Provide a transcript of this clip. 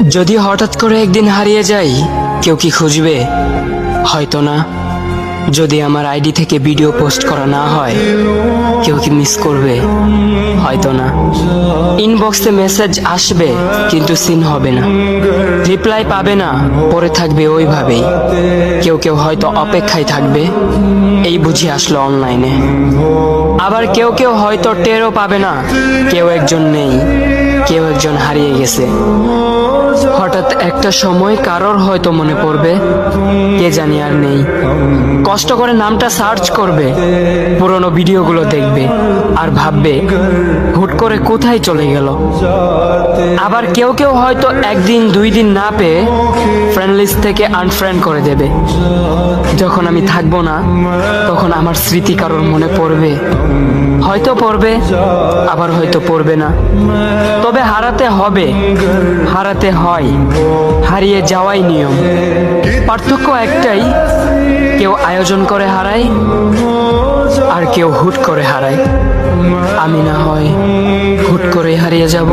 যদি হঠাৎ করে একদিন হারিয়ে যাই, কেউ কি খুঁজবে? হয়তো না। যদি আমার আইডি থেকে ভিডিও পোস্ট করা না হয়, কেউ কি মিস করবে? হয়তো না। ইনবক্সে মেসেজ আসবে কিন্তু সিন হবে না, রিপ্লাই পাবে না, পরে থাকবে ওইভাবেই। কেউ কেউ হয়তো অপেক্ষায় থাকবে, এই বুঝি আসলো অনলাইনে। আবার কেউ কেউ হয়তো টেরও পাবে না, কেউ একজন নেই, কেউ একজন হারিয়ে গেছে। হঠাৎ একটা সময় কারোর হয়তো মনে পড়বে, কে জানি আর নেই। কষ্ট করে নামটা সার্চ করবে, পুরনো ভিডিওগুলো দেখবে আর ভাববে হুট করে কোথায় চলে গেল। আবার কেউ কেউ হয়তো একদিন দুই দিন না পেয়ে ফ্রেন্ড লিস্ট থেকে আনফ্রেন্ড করে দেবে। যখন আমি থাকবো না, তখন আমার স্মৃতি কারোর মনে পড়বে, হয়তো পড়বে, আবার হয়তো পড়বে না। তবে হারাতে হবে, হারাতে হয়, হারিয়ে যাওয়াই নিয়ম। পার্থক্য একটাই, কেউ আয়োজন করে হারায় আর কেউ হুট করে হারায়। আমি না হয় হুট করে হারিয়ে যাব।